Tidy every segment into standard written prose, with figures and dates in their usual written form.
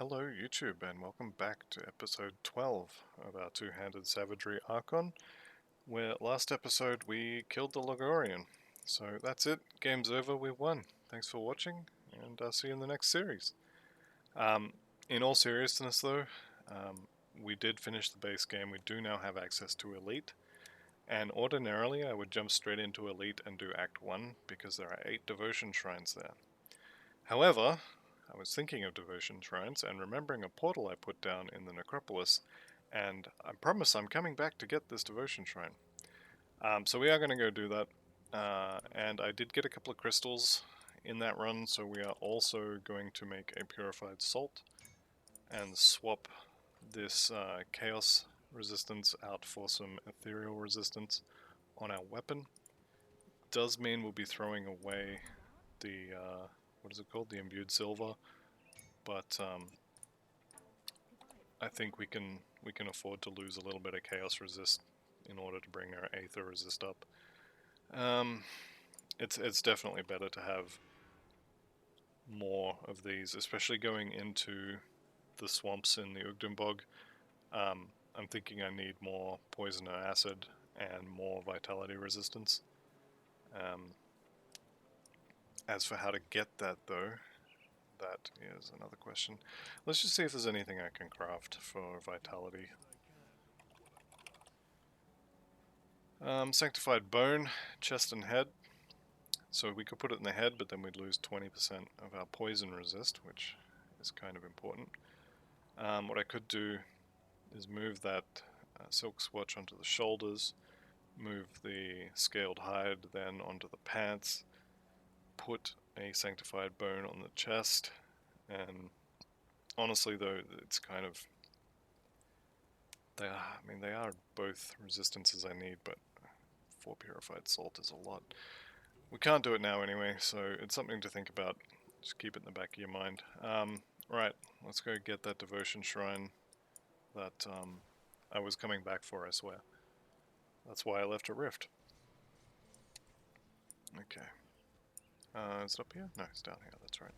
Hello YouTube and welcome back to episode 12 of our two-handed Savagery Archon, where last episode we killed the Logorian. So that's it, game's over, we won. Thanks for watching, and I'll see you in the next series. In all seriousness though, we did finish the base game. We do now have access to Elite, and ordinarily I would jump straight into Elite and do Act 1 because there are 8 devotion shrines there. However, I was thinking of devotion shrines and remembering a portal I put down in the necropolis, and I promise I'm coming back to get this devotion shrine. So we are going to go do that, and I did get a couple of crystals in that run, so we are also going to make a purified salt and swap this chaos resistance out for some ethereal resistance on our weapon. Does mean we'll be throwing away the what is it called? The imbued silver, but I think we can afford to lose a little bit of chaos resist in order to bring our aether resist up. It's definitely better to have more of these, especially going into the swamps in the Ugdenbog. I'm thinking I need more poison or acid and more vitality resistance. As for how to get that though, that is another question. Let's just see if there's anything I can craft for vitality. Sanctified bone, chest and head. So we could put it in the head, but then we'd lose 20% of our poison resist, which is kind of important. What I could do is move that silk swatch onto the shoulders, move the scaled hide then onto the pants, put a sanctified bone on the chest, and honestly though, it's kind of, they are both resistances I need, but 4 purified salt is a lot. We can't do it now anyway, so it's something to think about. Just keep it in the back of your mind. Right, let's go get that devotion shrine that I was coming back for, I swear. That's why I left a rift. Okay. Is it up here? No, it's down here, that's right.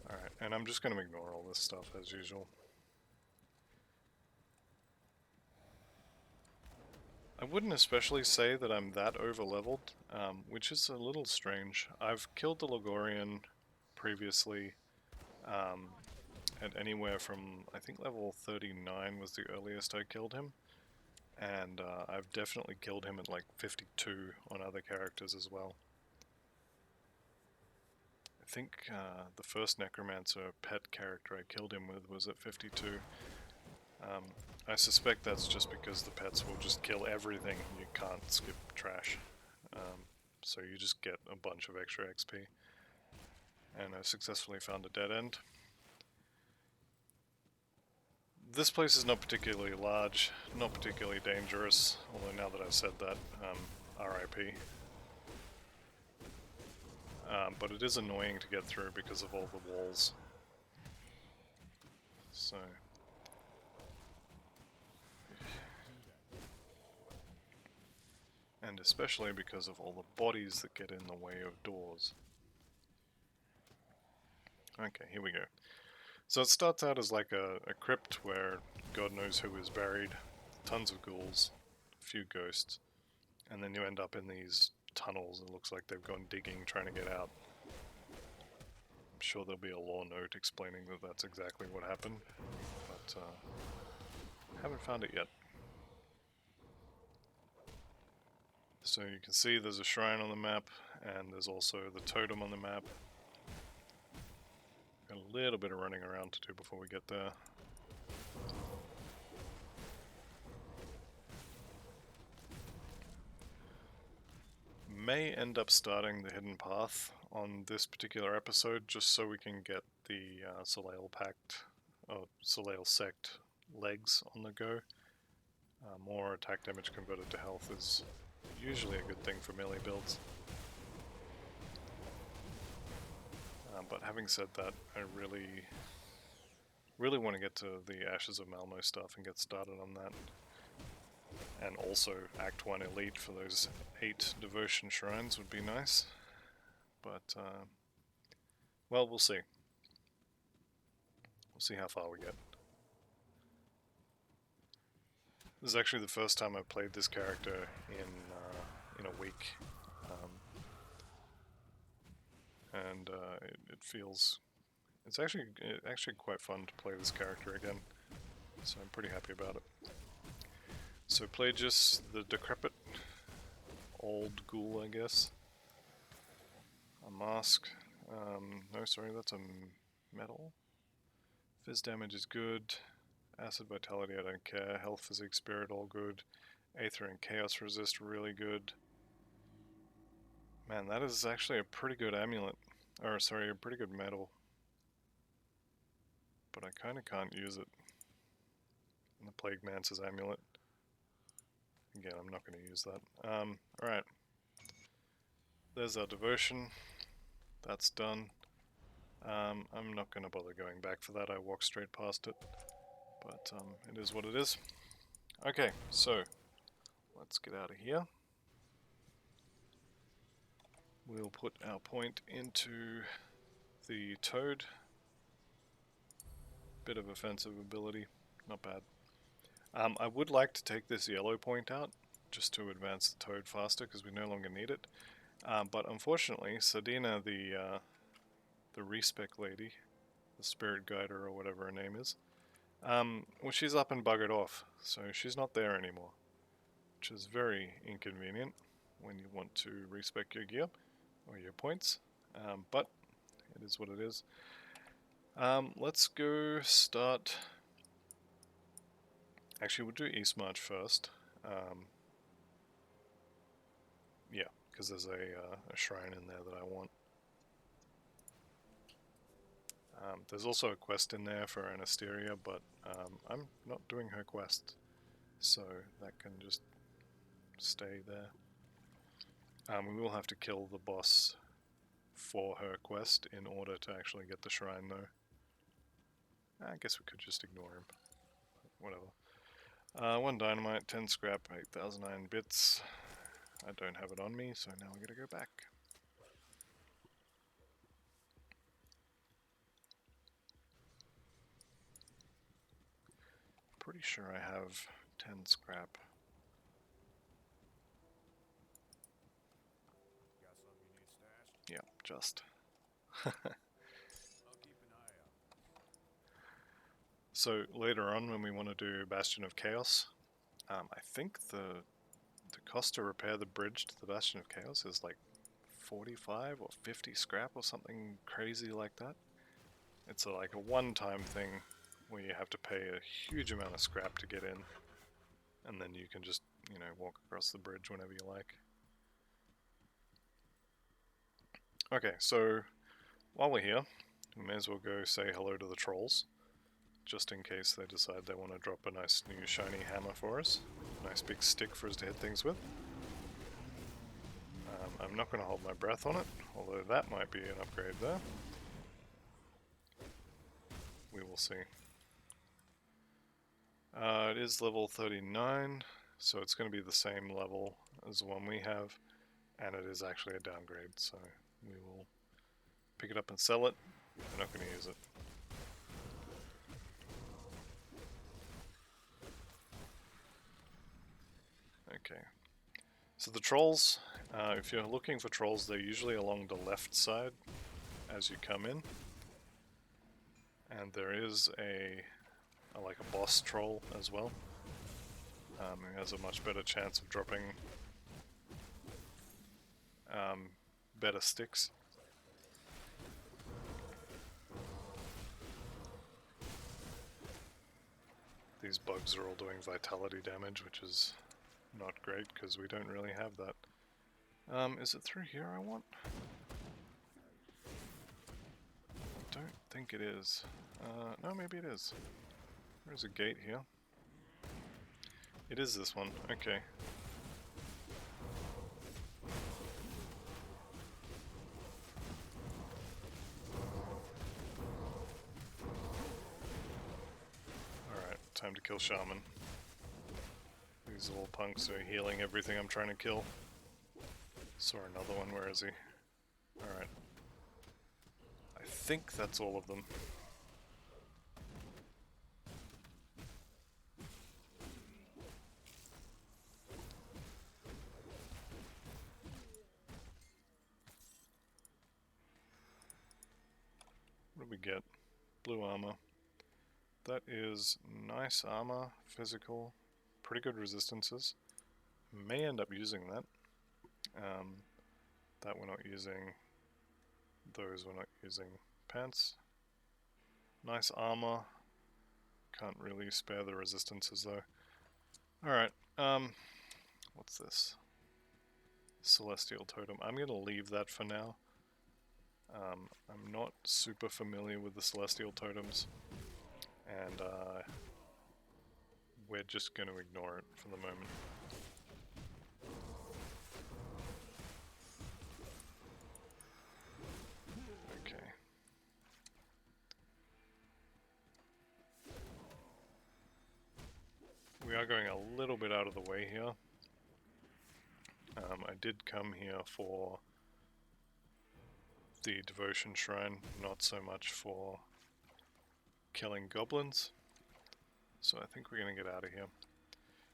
Alright, and I'm just going to ignore all this stuff as usual. I wouldn't especially say that I'm that over-leveled, which is a little strange. I've killed the Logorian previously at anywhere from, I think level 39 was the earliest I killed him, and I've definitely killed him at like 52 on other characters as well. I think the first Necromancer pet character I killed him with was at 52. I suspect that's just because the pets will just kill everything. You can't skip trash. So you just get a bunch of extra XP. And I successfully found a dead end. This place is not particularly large, not particularly dangerous, although now that I've said that, RIP. But it is annoying to get through because of all the walls. So... and especially because of all the bodies that get in the way of doors. Okay, here we go. So it starts out as like a crypt where God knows who is buried, tons of ghouls, a few ghosts, and then you end up in these tunnels. It looks like they've gone digging trying to get out. I'm sure there'll be a lore note explaining that that's exactly what happened, but haven't found it yet. So you can see there's a shrine on the map, and there's also the totem on the map. Got a little bit of running around to do before we get there. May end up starting the hidden path on this particular episode, just so we can get the Cellar sect legs on the go. More attack damage converted to health is usually a good thing for melee builds. But having said that, I really want to get to the Ashes of Malmo stuff and get started on that. And also Act 1 Elite for those 8 devotion shrines would be nice. but, well, we'll see. We'll see how far we get. This is actually the first time I've played this character in a week, and it feels it's actually quite fun to play this character again. So I'm pretty happy about it. So Plagius, the decrepit old ghoul, I guess. A mask. No, sorry, that's a metal. Fizz damage is good. Acid vitality, I don't care. Health, physique, spirit, all good. Aether and chaos resist, really good. Man, that is actually a pretty good amulet. Or, sorry, a pretty good metal. But I kind of can't use it. And the Plague Mancer's amulet. Again, I'm not going to use that. Alright. There's our devotion. That's done. I'm not going to bother going back for that. I walked straight past it. But it is what it is. Okay, so let's get out of here. We'll put our point into the toad. Bit of offensive ability, not bad. I would like to take this yellow point out, just to advance the toad faster, because we no longer need it. But unfortunately, Sardina, the respec lady, the spirit guider or whatever her name is, well, she's up and buggered off, so she's not there anymore, which is very inconvenient when you want to respec your gear or your points, but it is what it is. Let's go start. Actually, we'll do East March first. Yeah, because there's a shrine in there that I want. There's also a quest in there for Anasteria, but I'm not doing her quest, so that can just stay there. We will have to kill the boss for her quest in order to actually get the shrine, though. I guess we could just ignore him. Whatever. 1 dynamite, 10 scrap, 8,009 bits. I don't have it on me, so now we gotta go back. Pretty sure I have 10 scrap. Got something you need stashed? Yeah, just. I'll keep an eye out. So later on, when we want to do Bastion of Chaos, I think the cost to repair the bridge to the Bastion of Chaos is like 45 or 50 scrap or something crazy like that. It's like a one-time thing where you have to pay a huge amount of scrap to get in, and then you can just, you know, walk across the bridge whenever you like. Okay, so while we're here, we may as well go say hello to the trolls, just in case they decide they want to drop a nice new shiny hammer for us. Nice big stick for us to hit things with. I'm not going to hold my breath on it, although that might be an upgrade there. We will see. It is level 39, so it's going to be the same level as the one we have, and it is actually a downgrade, so we will pick it up and sell it. We're not going to use it. Okay, so the trolls, if you're looking for trolls, they're usually along the left side as you come in, and there is like a boss troll as well, who has a much better chance of dropping better sticks. These bugs are all doing vitality damage, which is not great because we don't really have that. Is it through here I want? I don't think it is. No, maybe it is. There's a gate here. It is this one, okay. Alright, time to kill Shaman. These little punks are healing everything I'm trying to kill. Saw another one, where is he? Alright. think that's all of them. What do we get? Blue armor. That is nice armor, physical, pretty good resistances. May end up using that. That we're not using. Those we're not using. Pants. Nice armor. Can't really spare the resistances though. Alright, what's this? Celestial Totem. I'm gonna leave that for now. I'm not super familiar with the Celestial Totems, and we're just going to ignore it for the moment. Okay. We are going a little bit out of the way here. I did come here for the Devotion Shrine, not so much for killing goblins. So I think we're going to get out of here.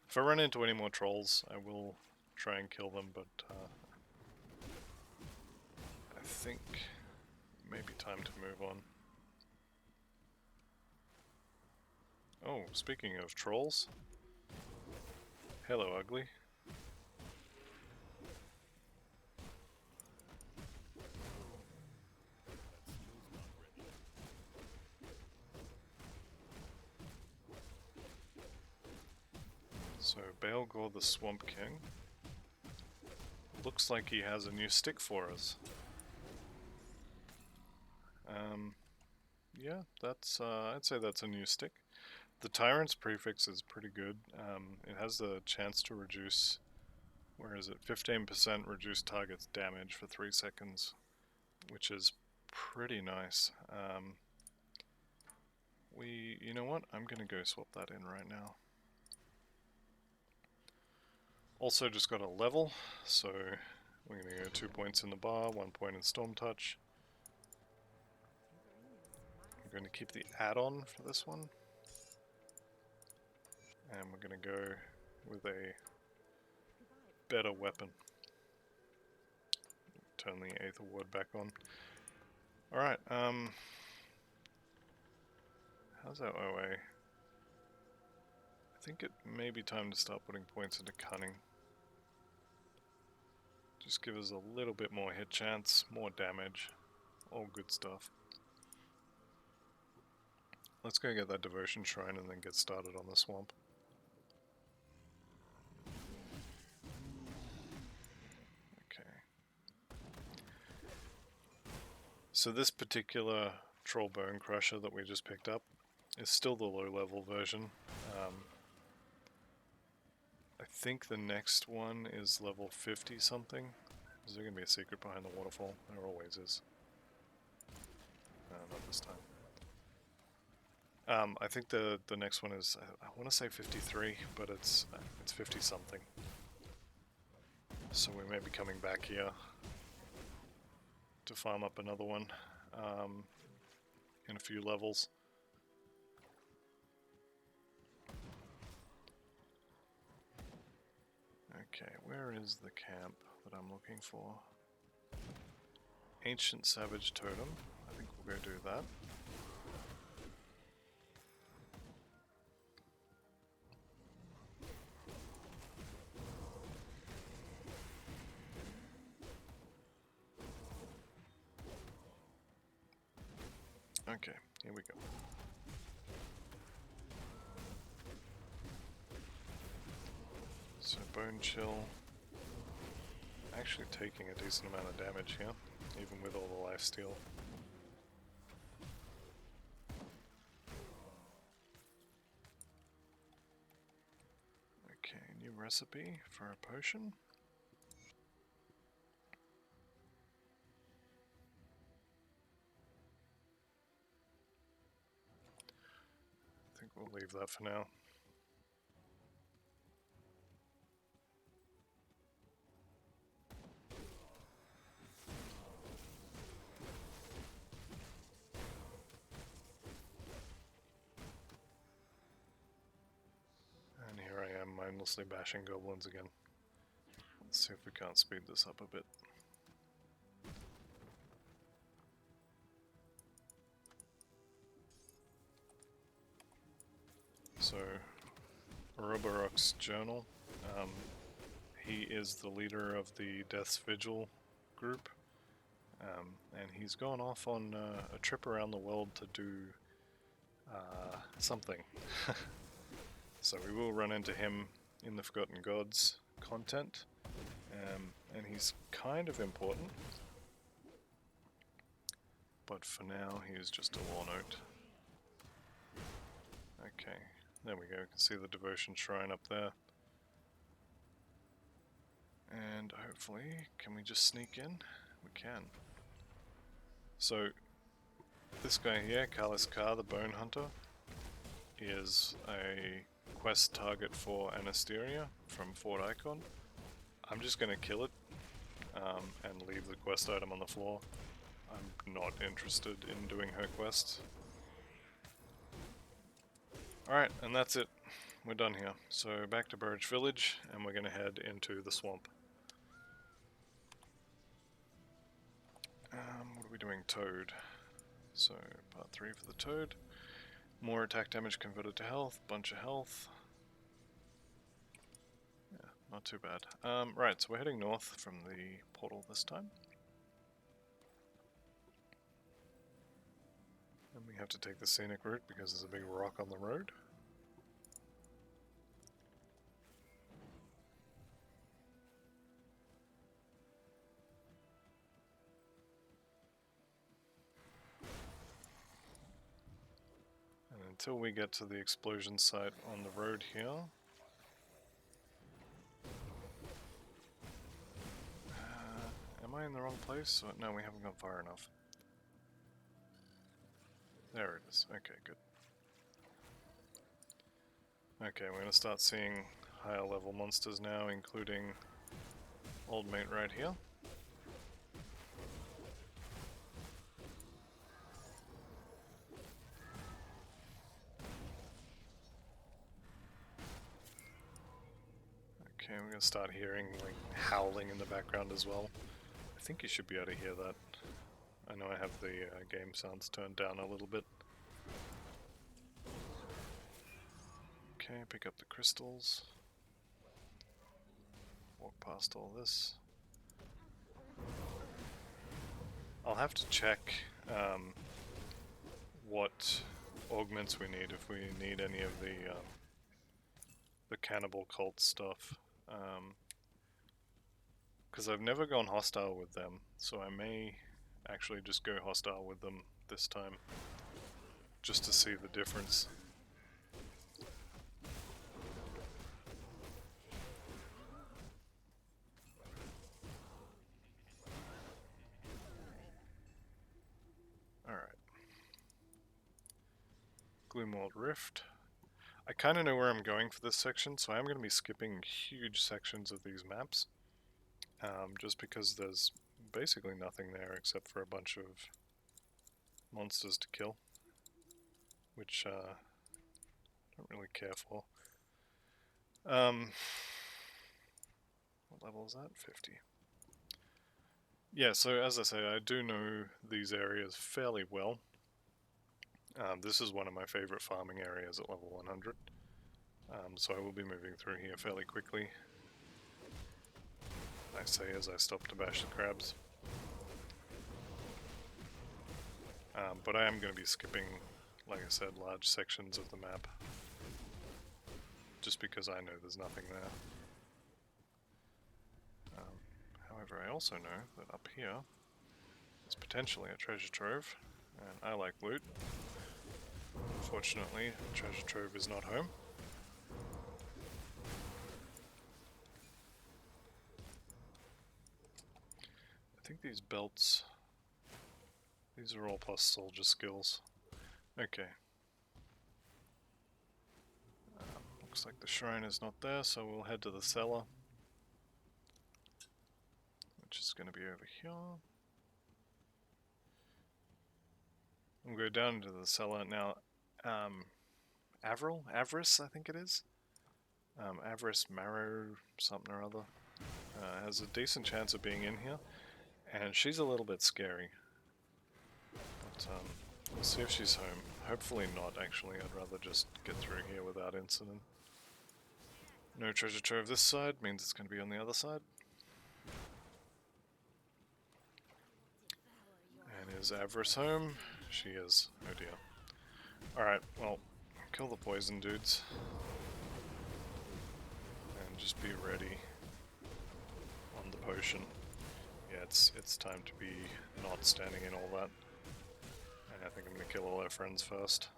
If I run into any more trolls, I will try and kill them, but I think it may be time to move on. Oh, speaking of trolls. Hello, ugly. So, Baelgor the Swamp King. Looks like he has a new stick for us. Yeah, that's, I'd say that's a new stick. The Tyrant's prefix is pretty good. It has the chance to reduce, where is it, 15% reduce target's damage for 3 seconds, which is pretty nice. You know what, I'm gonna go swap that in right now. Also just got a level, so we're gonna go 2 points in the bar, 1 point in Storm Touch. I'm going to keep the add-on for this one. And we're going to go with a better weapon. Turn the Aether Ward back on. Alright, how's our OA? I think it may be time to start putting points into Cunning. Just give us a little bit more hit chance, more damage, all good stuff. Let's go get that Devotion Shrine and then get started on the swamp. Okay. So this particular Troll Bone Crusher that we just picked up is still the low level version. I think the next one is level 50 something. Is there going to be a secret behind the waterfall? There always is. Not this time. I think the next one is, I want to say 53, but it's 50 something. So we may be coming back here to farm up another one in a few levels. Okay, where is the camp that I'm looking for? Ancient Savage Totem. I think we'll go do that. Okay, here we go. So Bone Chill, actually taking a decent amount of damage here, even with all the lifesteal. Okay, new recipe for a potion. I think we'll leave that for now. mindlessly bashing goblins again. Let's see if we can't speed this up a bit. So, Roborok's journal. He is the leader of the Death's Vigil group, and he's gone off on a trip around the world to do something. So we will run into him in the Forgotten Gods content, and he's kind of important. But for now, he is just a war note. Okay, there we go. You can see the devotion shrine up there. And hopefully, can we just sneak in? We can. So, this guy here, Kaliskar the Bone Hunter, is a quest target for Anasteria from Fort Icon. I'm just going to kill it and leave the quest item on the floor. I'm not interested in doing her quest. Alright, and that's it. We're done here. So back to Burridge Village, and we're going to head into the swamp. What are we doing? Toad. So, part 3 for the Toad. More attack damage converted to health, bunch of health. Yeah, not too bad. Right, so we're heading north from the portal this time. And we have to take the scenic route because there's a big rock on the road. And until we get to the explosion site on the road here, am I in the wrong place? No, we haven't gone far enough. There it is. Okay, good. Okay, we're going to start seeing higher level monsters now, including Old Mate right here. Okay, we're going to start hearing like howling in the background as well. I think you should be able to hear that. I know I have the game sounds turned down a little bit. Okay, pick up the crystals. Walk past all this. I'll have to check what augments we need, if we need any of the cannibal cult stuff. Because I've never gone hostile with them, so I may actually just go hostile with them this time, just to see the difference. Alright. Gloomwald Rift. I kind of know where I'm going for this section, so I'm going to be skipping huge sections of these maps. Just because there's basically nothing there except for a bunch of monsters to kill, which I don't really care for. What level is that? 50. Yeah, so as I say, I do know these areas fairly well. This is one of my favorite farming areas at level 100. So I will be moving through here fairly quickly. I say as I stop to bash the crabs. But I am going to be skipping, like I said, large sections of the map. Just because I know there's nothing there. However, I also know that up here is potentially a treasure trove, and I like loot. Unfortunately, treasure trove is not home. I think these belts, these are all plus soldier skills. Okay. Looks like the shrine is not there, so we'll head to the cellar, which is going to be over here. We'll go down into the cellar now. Avarice, I think it is. Avarice Marrow something or other. Has a decent chance of being in here, and she's a little bit scary. But we'll see if she's home. Hopefully not, actually. I'd rather just get through here without incident. No treasure trove this side means it's going to be on the other side. And is Avarice home? She is. Oh dear. Alright, well, kill the poison dudes. And just be ready on the potion. Yeah, it's time to be not standing in all that. And I think I'm going to kill all our friends first.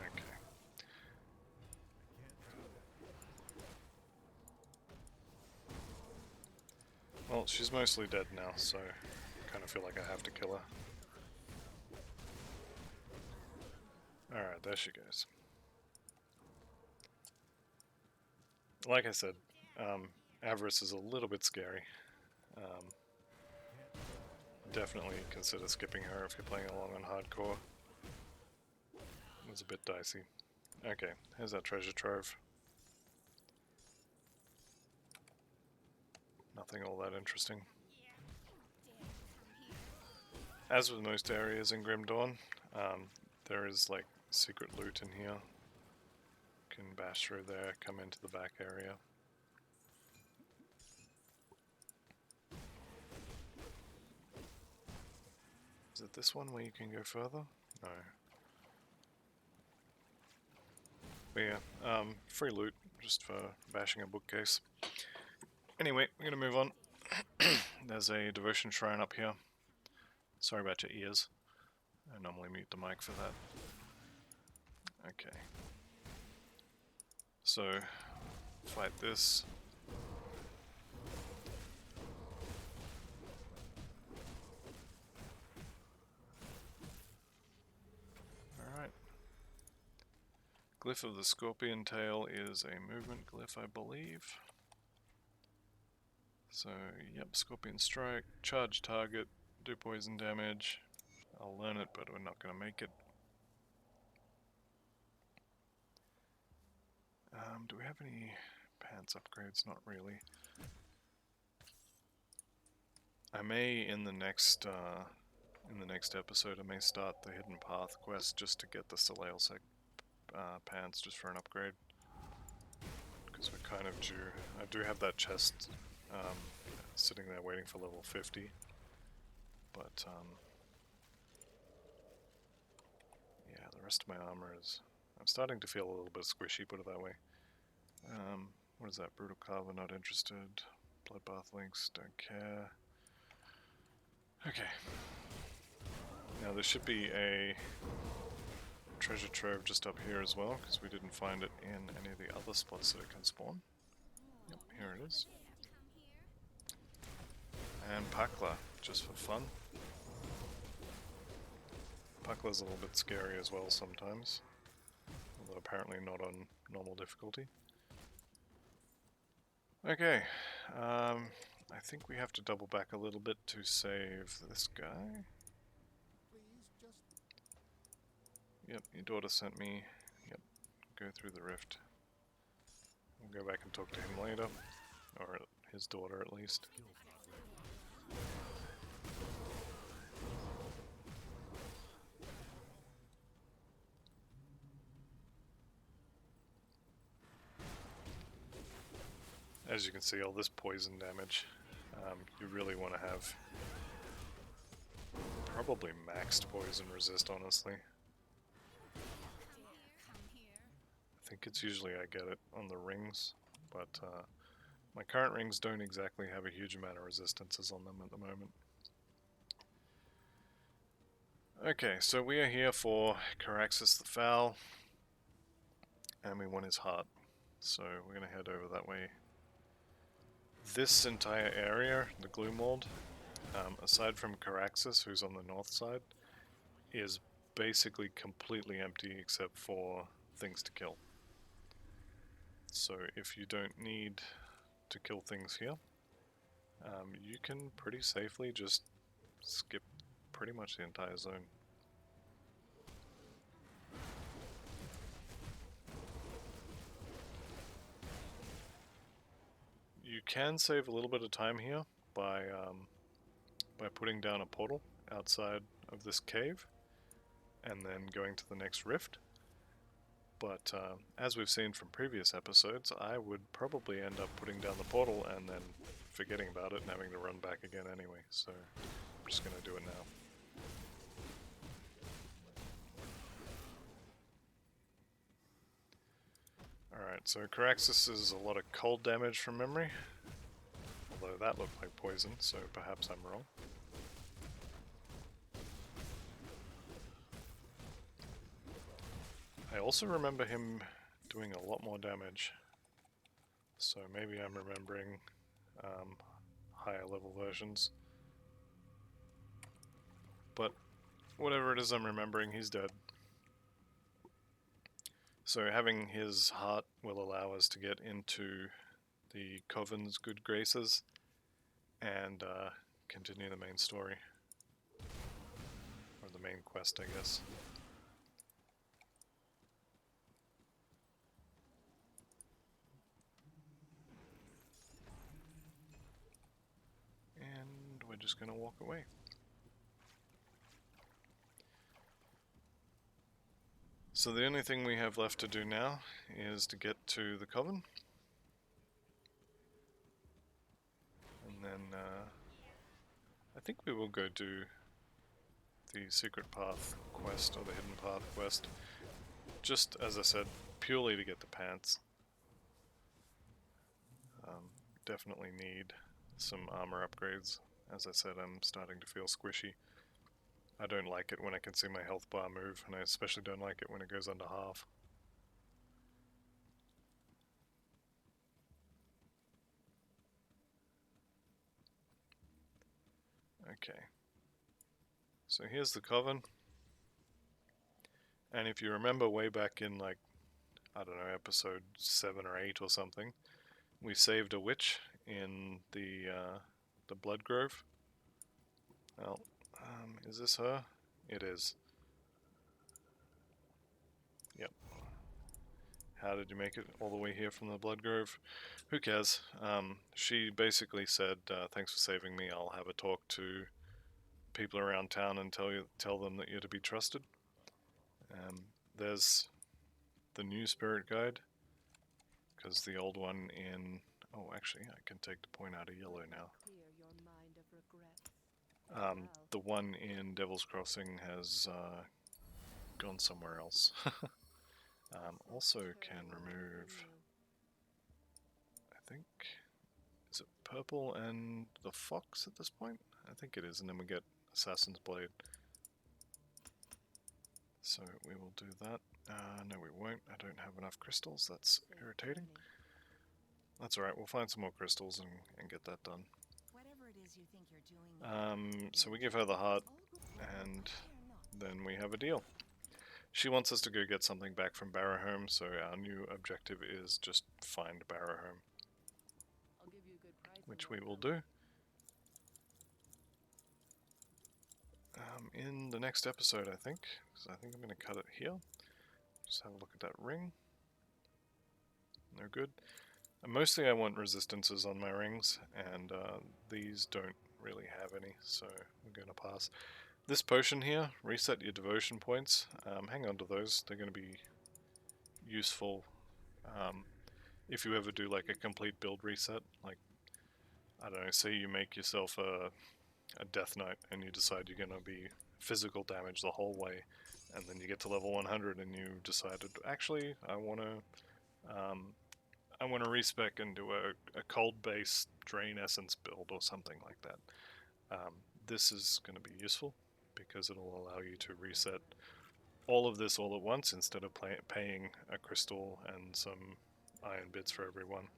Okay. Well, she's mostly dead now, so I kind of feel like I have to kill her. Alright, there she goes. Like I said, Avarice is a little bit scary. Definitely consider skipping her if you're playing along on hardcore. It was a bit dicey. Okay, here's that treasure trove. Nothing all that interesting. As with most areas in Grim Dawn, there is like secret loot in here. Can bash through there, come into the back area. Is it this one where you can go further? No. But yeah, free loot just for bashing a bookcase. Anyway, we're gonna move on. There's a devotion shrine up here. Sorry about your ears. I normally mute the mic for that. Okay. So, fight this. Alright. Glyph of the Scorpion Tail is a movement glyph, I believe. So, yep, Scorpion Strike, charge target, do poison damage. I'll learn it, but we're not going to make it. Do we have any pants upgrades? Not really. I may in the next episode, I may start the Hidden Path quest just to get the Cellar pants just for an upgrade. Because we're kind of due. I do have that chest sitting there waiting for level 50. But yeah, the rest of my armor is... I'm starting to feel a little bit squishy, put it that way. What is that? Brutal Carver, not interested. Bloodbath Links, don't care. Okay. Now there should be a treasure trove just up here as well, because we didn't find it in any of the other spots that it can spawn. Yep, here it is. And Pakla, just for fun. Pakla's a little bit scary as well sometimes, although apparently not on normal difficulty. Okay, I think we have to double back a little bit to save this guy. Yep, your daughter sent me. Yep, go through the rift. We'll go back and talk to him later, or his daughter at least. As you can see, all this poison damage, you really want to have probably maxed poison resist, honestly. I think it's usually I get it on the rings, but my current rings don't exactly have a huge amount of resistances on them at the moment. Okay, so we are here for Caraxes the Foul, and we want his heart, so we're going to head over that way. This entire area, the Gloomwald, aside from Caraxes, who's on the north side, is basically completely empty except for things to kill. So if you don't need to kill things here, you can pretty safely just skip pretty much the entire zone. You can save a little bit of time here by putting down a portal outside of this cave and then going to the next rift. But as we've seen from previous episodes, I would probably end up putting down the portal and then forgetting about it and having to run back again anyway, so I'm just going to do it now. Alright, so Caraxus is a lot of cold damage from memory, although that looked like poison, so perhaps I'm wrong. I also remember him doing a lot more damage, so maybe I'm remembering higher level versions. But whatever it is I'm remembering, he's dead. So having his heart will allow us to get into the Coven's good graces and continue the main story. Or the main quest, I guess. And we're just going to walk away. So the only thing we have left to do now is to get to the Coven. And then I think we will go do the Secret Path quest, or the Hidden Path quest. Just, as I said, purely to get the pants. Definitely need some armor upgrades. As I said, I'm starting to feel squishy. I don't like it when I can see my health bar move, and I especially don't like it when it goes under half. Okay. So here's the Coven. And if you remember way back in, like, I don't know, episode 7 or 8 or something, we saved a witch in the Blood Grove. Well, is this her? It is. Yep. How did you make it all the way here from the Blood Grove? Who cares? She basically said, thanks for saving me, I'll have a talk to people around town and tell them that you're to be trusted. There's the new spirit guide, because the old one in... Oh, actually, I can take the point out of yellow now. The one in Devil's Crossing has gone somewhere else. Also can remove... I think... Is it purple and the fox at this point? I think it is, and then we get Assassin's Blade. So we will do that. No, we won't. I don't have enough crystals. That's irritating. That's alright, we'll find some more crystals and get that done. So we give her the heart, and then we have a deal. She wants us to go get something back from Barrowhome, so our new objective is just find Barrowhome, which we will do. In the next episode, I think, because I think I'm going to cut it here. Just have a look at that ring. No good. And mostly I want resistances on my rings, and these don't really have any, so we're going to pass. This potion here, reset your devotion points. Hang on to those, they're going to be useful if you ever do like a complete build reset. Like, I don't know, say you make yourself a Death Knight and you decide you're going to be physical damage the whole way, and then you get to level 100 and you decided, actually, I want to respec and do a cold-based drain essence build or something like that. This is going to be useful because it'll allow you to reset all of this all at once instead of paying a crystal and some iron bits for every one.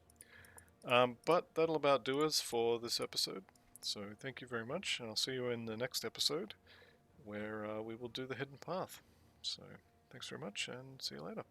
But that'll about do us for this episode. So thank you very much, and I'll see you in the next episode where we will do the Hidden Path. So thanks very much, and see you later.